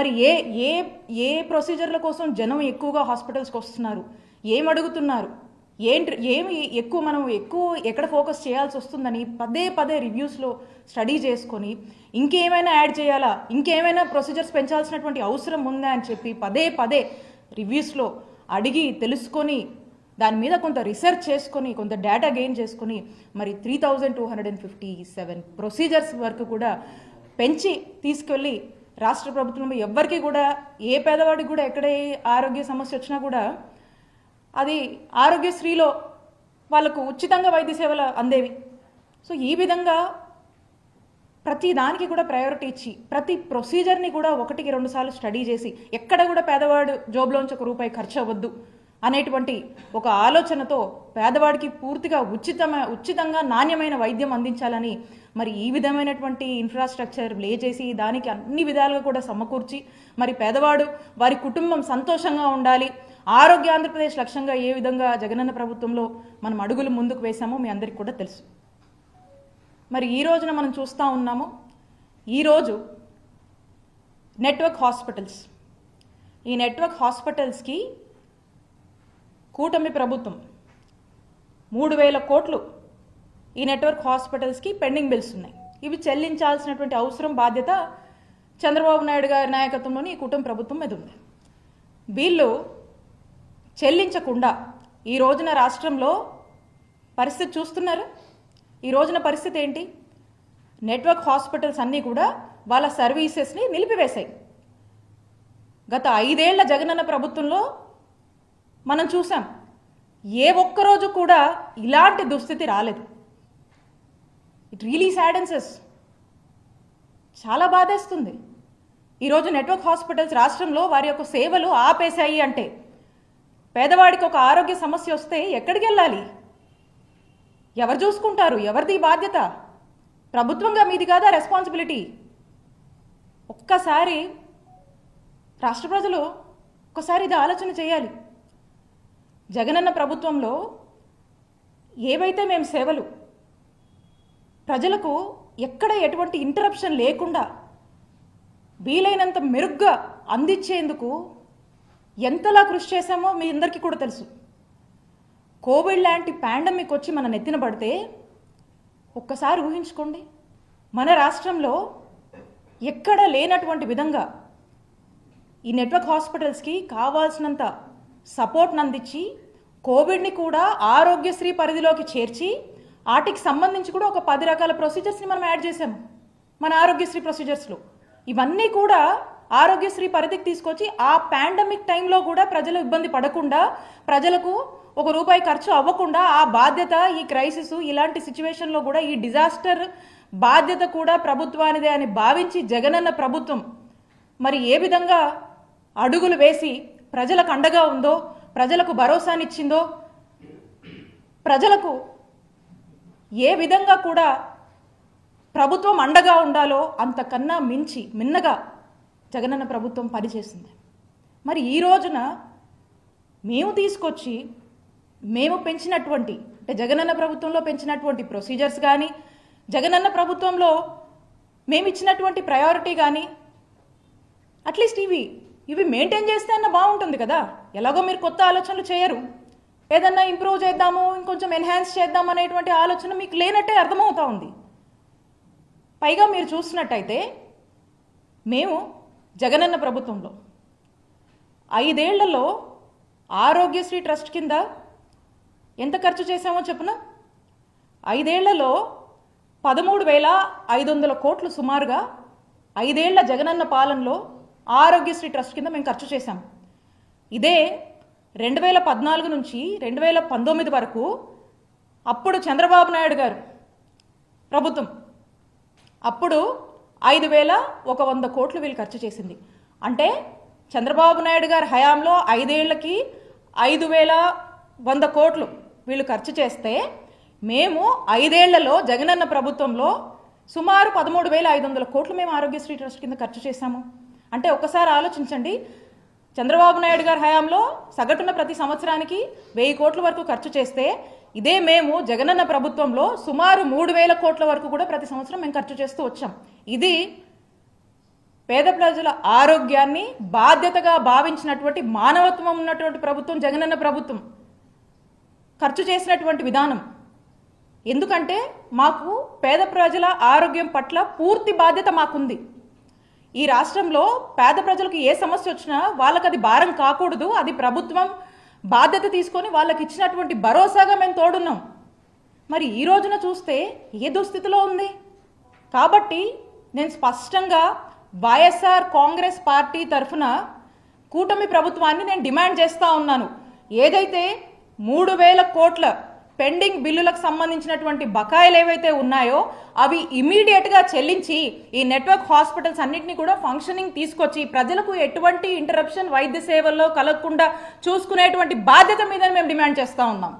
మరి ఏ ఏ ఏ ప్రొసీజర్ల కోసం జనం ఎక్కువగా హాస్పిటల్స్కి వస్తున్నారు, ఏం అడుగుతున్నారు, ఏమి ఎక్కువ మనం ఎక్కడ ఫోకస్ చేయాల్సి వస్తుందని పదే పదే రివ్యూస్లో స్టడీ చేసుకొని ఇంకేమైనా యాడ్ చేయాలా, ఇంకేమైనా ప్రొసీజర్స్ పెంచాల్సినటువంటి అవసరం ఉందా అని చెప్పి పదే పదే రివ్యూస్లో అడిగి తెలుసుకొని దాని మీద కొంత రీసెర్చ్ చేసుకొని కొంత డేటా గెయిన్ చేసుకొని మరి 3257 ప్రొసీజర్స్ వరకు కూడా పెంచి తీసుకెళ్ళి రాష్ట్ర ప్రభుత్వంలో ఎవ్వరికి కూడా ఏ పేదవాడికి కూడా ఎక్కడ ఆరోగ్య సమస్య వచ్చినా కూడా అది ఆరోగ్యశ్రీలో వాళ్ళకు ఉచితంగా వైద్య సేవలు అందేవి. సో ఈ విధంగా ప్రతి దానికి కూడా ప్రయారిటీ ఇచ్చి ప్రతి ప్రొసీజర్ని కూడా 1-2 సార్లు స్టడీ చేసి ఎక్కడ కూడా పేదవాడు జోబులోంచి ₹1 ఖర్చు అవ్వద్దు అనేటువంటి ఒక ఆలోచనతో పేదవాడికి పూర్తిగా ఉచితంగా నాణ్యమైన వైద్యం అందించాలని మరి ఈ విధమైనటువంటి ఇన్ఫ్రాస్ట్రక్చర్ లే చేసి దానికి అన్ని విధాలుగా కూడా సమకూర్చి మరి పేదవాడు వారి కుటుంబం సంతోషంగా ఉండాలి, ఆరోగ్య ఆంధ్రప్రదేశ్ లక్ష్యంగా ఏ విధంగా జగనన్న ప్రభుత్వంలో మనం అడుగులు ముందుకు వేశామో మీ అందరికీ కూడా తెలుసు. మరి ఈ రోజున మనం చూస్తూ ఉన్నాము, ఈరోజు నెట్వర్క్ హాస్పిటల్స్, ఈ నెట్వర్క్ హాస్పిటల్స్కి కూటమి ప్రభుత్వం 3,000 కోట్లు ఈ నెట్వర్క్ హాస్పిటల్స్కి పెండింగ్ బిల్స్ ఉన్నాయి. ఇవి చెల్లించాల్సినటువంటి అవసరం బాధ్యత చంద్రబాబు నాయుడు గారి నాయకత్వంలోని ఈ కూటమి ప్రభుత్వం మీద ఉంది. వీళ్ళు చెల్లించకుండా ఈ రోజున రాష్ట్రంలో పరిస్థితి చూస్తున్నారు. ఈ రోజున పరిస్థితి ఏంటి? నెట్వర్క్ హాస్పిటల్స్ అన్నీ కూడా వాళ్ళ సర్వీసెస్ని నిలిపివేశాయి. గత 5 ఏళ్ల జగనన్న ప్రభుత్వంలో మనం చూసాం, ఏ ఒక్కరోజు కూడా ఇలాంటి దుస్థితి రాలేదు. ఇట్ రియలీ సాడెన్సెస్, చాలా బాధేస్తుంది. ఈరోజు నెట్వర్క్ హాస్పిటల్స్ రాష్ట్రంలో వారి యొక్క సేవలు ఆపేశాయి అంటే పేదవాడికి ఒక ఆరోగ్య సమస్య వస్తే ఎక్కడికి వెళ్ళాలి, ఎవరు చూసుకుంటారు, ఎవరిది బాధ్యత? ప్రభుత్వంగా మీది కాదా రెస్పాన్సిబిలిటీ? ఒక్కసారి రాష్ట్ర ప్రజలు ఒక్కసారి ఇది ఆలోచన చేయాలి. జగనన్న ప్రభుత్వంలో ఏవైతే మేము సేవలు ప్రజలకు ఎక్కడ ఎటువంటి ఇంటరప్షన్ లేకుండా వీలైనంత మెరుగ్గా అందించేందుకు ఎంతలా కృషి చేశామో మీ అందరికీ కూడా తెలుసు. కోవిడ్ లాంటి పాండమిక్ వచ్చి మన నెత్తిన పడితే ఒక్కసారి ఊహించుకోండి, మన రాష్ట్రంలో ఎక్కడ లేనటువంటి విధంగా ఈ నెట్వర్క్ హాస్పిటల్స్కి కావాల్సినంత సపోర్ట్ని అందించి కోవిడ్ని కూడా ఆరోగ్యశ్రీ పరిధిలోకి చేర్చి వాటికి సంబంధించి కూడా ఒక 10 రకాల ప్రొసీజర్స్ని మనం యాడ్ చేసాము మన ఆరోగ్యశ్రీ ప్రొసీజర్స్లో. ఇవన్నీ కూడా ఆరోగ్యశ్రీ పరిధికి తీసుకొచ్చి ఆ పాండమిక్ టైంలో కూడా ప్రజలు ఇబ్బంది పడకుండా, ప్రజలకు ₹1 ఖర్చు అవ్వకుండా ఆ బాధ్యత ఈ క్రైసిస్ ఇలాంటి సిచ్యువేషన్లో కూడా ఈ డిజాస్టర్ బాధ్యత కూడా ప్రభుత్వానిదే అని భావించి జగనన్న ప్రభుత్వం మరి ఏ విధంగా అడుగులు వేసి ప్రజలకు అండగా ఉందో, ప్రజలకు భరోసానిచ్చిందో, ప్రజలకు ఏ విధంగా కూడా ప్రభుత్వం అండగా ఉండాలో అంతకన్నా మిన్నగా జగనన్న ప్రభుత్వం పనిచేసింది. మరి ఈ రోజున మేము తీసుకొచ్చి మేము పెంచినటువంటి అంటే జగనన్న ప్రభుత్వంలో పెంచినటువంటి ప్రొసీజర్స్ కానీ, జగనన్న ప్రభుత్వంలో మేము ఇచ్చినటువంటి ప్రయారిటీ కానీ అట్లీస్ట్ ఇవి మెయింటైన్ చేస్తే అన్న బాగుంటుంది కదా. ఎలాగో మీరు కొత్త ఆలోచనలు చేయరు, ఏదన్నా ఇంప్రూవ్ చేద్దాము, ఇంకొంచెం ఎన్హాన్స్ చేద్దాం అనేటువంటి ఆలోచన మీకు లేనట్టే అర్థమవుతా ఉంది. పైగా మీరు చూసినట్టయితే మేము జగనన్న ప్రభుత్వంలో 5 ఏళ్లలో ఆరోగ్యశ్రీ ట్రస్ట్ కింద ఎంత ఖర్చు చేశామో చెప్పున. 5 ఏళ్లలో 13,500 కోట్లు సుమారుగా 5 ఏళ్ల జగనన్న పాలనలో ఆరోగ్యశ్రీ ట్రస్ట్ కింద మేము ఖర్చు చేశాం. ఇదే 2014 నుంచి 2019 వరకు అప్పుడు చంద్రబాబు నాయుడు గారు ప్రభుత్వం అప్పుడు 5,100 కోట్లు వీళ్ళు ఖర్చు చేసింది. అంటే చంద్రబాబు నాయుడు గారి హయాంలో 5 ఏళ్లకి 5,100 కోట్లు వీళ్ళు ఖర్చు చేస్తే మేము 5 ఏళ్లలో జగనన్న ప్రభుత్వంలో సుమారు 13,500 కోట్లు మేము ఆరోగ్యశ్రీ ట్రస్ట్ కింద ఖర్చు చేశాము. అంటే ఒక్కసారి ఆలోచించండి, చంద్రబాబు నాయుడు గారి హయాంలో సగటున ప్రతి సంవత్సరానికి 1000 కోట్ల వరకు ఖర్చు చేస్తే ఇదే మేము జగనన్న ప్రభుత్వంలో సుమారు 3,000 కోట్ల వరకు కూడా ప్రతి సంవత్సరం మేము ఖర్చు చేస్తూ వచ్చాం. ఇది పేద ప్రజల ఆరోగ్యాన్ని బాధ్యతగా భావించినటువంటి మానవత్వం ఉన్నటువంటి ప్రభుత్వం జగనన్న ప్రభుత్వం ఖర్చు చేసినటువంటి విధానం. ఎందుకంటే మాకు పేద ప్రజల ఆరోగ్యం పట్ల పూర్తి బాధ్యత మాకుంది. ఈ రాష్ట్రంలో పేద ప్రజలకు ఏ సమస్య వచ్చినా వాళ్ళకి అది భారం కాకూడదు, అది ప్రభుత్వం బాధ్యత తీసుకొని వాళ్ళకి ఇచ్చినటువంటి భరోసాగా మేము తోడున్నాం. మరి ఈ రోజున చూస్తే ఏ దుస్థితిలో ఉంది. కాబట్టి నేను స్పష్టంగా వైఎస్ఆర్ కాంగ్రెస్ పార్టీ తరఫున కూటమి ప్రభుత్వాన్ని నేను డిమాండ్ చేస్తూ ఉన్నాను. ఏదైతే 3,000 కోట్ల పెండింగ్ బిల్లులకు సంబంధించినటువంటి బకాయిలు ఏవైతే ఉన్నాయో అవి ఇమీడియట్గా చెల్లించి ఈ నెట్వర్క్ హాస్పిటల్స్ అన్నింటినీ కూడా ఫంక్షనింగ్ తీసుకొచ్చి ప్రజలకు ఎటువంటి ఇంటరప్షన్ వైద్య సేవల్లో కలగకుండా చూసుకునేటువంటి బాధ్యత మీద మేము డిమాండ్ చేస్తూ ఉన్నాం.